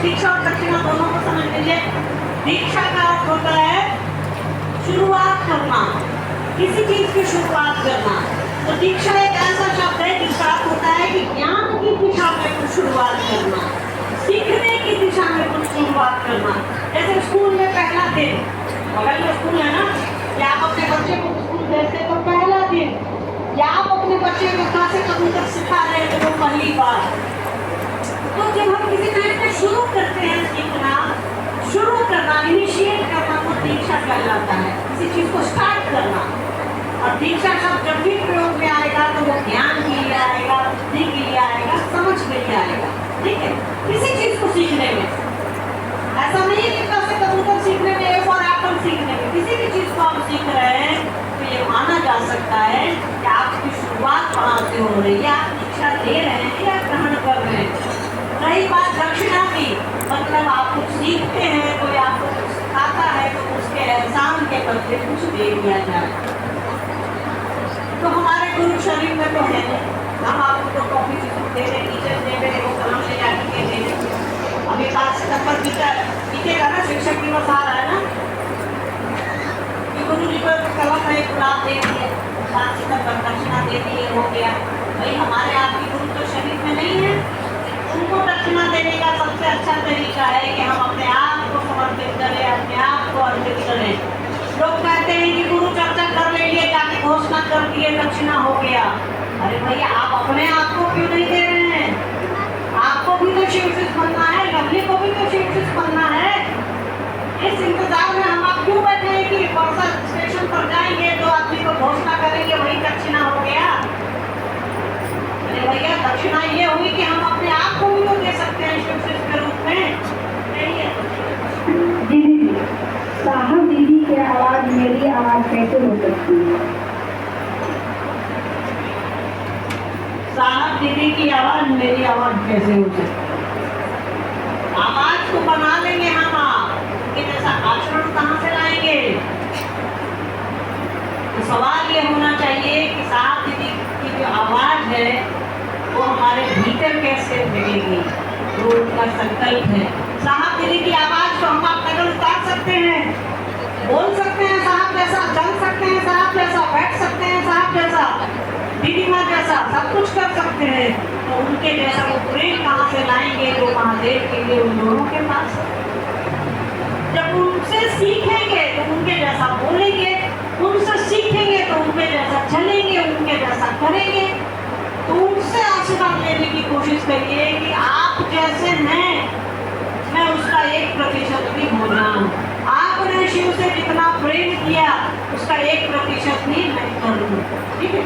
दीक्षा और दक्षिणा दोनों को समझ लीजिए। दीक्षा का अर्थ होता है शुरुआत करना, किसी चीज की शुरुआत करना। तो दीक्षा एक ऐसा शब्द है जिसका अर्थ होता है कि ज्ञान की दिशा में कुछ शुरुआत करना, सीखने की दिशा में कुछ शुरुआत करना। जैसे स्कूल में पहला दिन, बगल में स्कूल है ना, या आप अपने बच्चे को स्कूल भेजते तो पहला दिन, या आप अपने बच्चे को कहाँ से कब तक सिखा रहे हैं तो पहली बार। तो जब हम किसी टाइम पे शुरू करते हैं सीखना, शुरू करना, इनिशिएट करना, तो दीक्षा कहलाता है, किसी चीज को स्टार्ट करना। और दीक्षा शब्द जब भी प्रयोग में आएगा तो वो ज्ञान के लिए आएगा, बुद्धि के लिए आएगा, समझ के लिए आएगा। ठीक है, किसी चीज को सीखने में ऐसा नहीं है कि कैसे कबूतर सीखने में, एक और एप्पल सीखने में, किसी भी चीज को आप सीख रहे हैं तो ये माना जा सकता है कि आपकी शुरुआत कहाँ से हो रही है, आप दीक्षा ले रहे हैं या ग्रहण कर रहे हैं। रही बात दक्षिणा की, मतलब आप कुछ सीखते हैं, कोई आपको कुछ सिखाता है तो उसके एहसान के बदले कुछ दे दिया जाए। तो हमारे गुरु शरीर में तो है नहीं, हम आपको तो कॉपी दे रहे, टीचर दे रहे, वो कलम ले जाके दे रहे। अभी 5 सितंबर बीतेगा ना, शिक्षक दिवस आ रहा है ना, कि गुरु जी को कलम है, गुलाब दे दिए, 5 सितंबर दक्षिणा दे दिए, हो गया। भाई हमारे आपके गुरु तो शरीर में नहीं है, उनको दक्षिणा देने का सबसे अच्छा तरीका है कि हम अपने आप को समर्पित करें, अपने आप को अर्पित करें। लोग कहते हैं कि गुरु चर्चा कर लेंगे, जाके घोषणा कर दिए दक्षिणा हो गया। अरे भैया आप अपने आप को क्यों नहीं दे रहे हैं? आपको भी तो शिवशिष्ट बनना है, लवली को भी तो शिवशिष्ट बनना है। इस इंतजार में हम आप क्यों बैठे हैं कि बरसा स्टेशन पर जाएंगे तो आदमी को घोषणा करेंगे वही दक्षिणा हो गया। अरे भैया दक्षिणा ये हुई कि हम अपने आप को भी तो दे सकते हैं शिवशिष्ट के रूप में। दीदी, साहब दीदी की आवाज मेरी आवाज कैसे हो सकती है? साहब दीदी की आवाज मेरी आवाज कैसे हो सकती है? आवाज को बना लेंगे हम, आप कि जैसा आचरण कहाँ से लाएंगे? तो सवाल ये होना चाहिए कि साहब दीदी की जो आवाज है वो हमारे भीतर कैसे मिलेगी, वो उनका संकल्प है। साहब दीदी की आवाज को हम आप नकल उतार सकते हैं, बोल सकते हैं साहब जैसा, चल सकते हैं साहब जैसा, बैठ सकते हैं साहब जैसा, दीदी माँ जैसा, सब कुछ कर सकते हैं। तो उनके जैसा वो प्रेम कहाँ से लाएंगे जो महादेव के लिए उन दोनों के पास। जब उनसे सीखेंगे तो उनके जैसा बोलेंगे, उनसे सीखेंगे तो उनके जैसा चलेंगे, उनके जैसा करेंगे। तो उनसे आशीर्वाद लेने की कोशिश करिए कि आप जैसे हैं मैं उसका 1% भी हो जाऊं। आपने शिव से जितना प्रेम किया उसका 1% भी मैं करूं। ठीक है।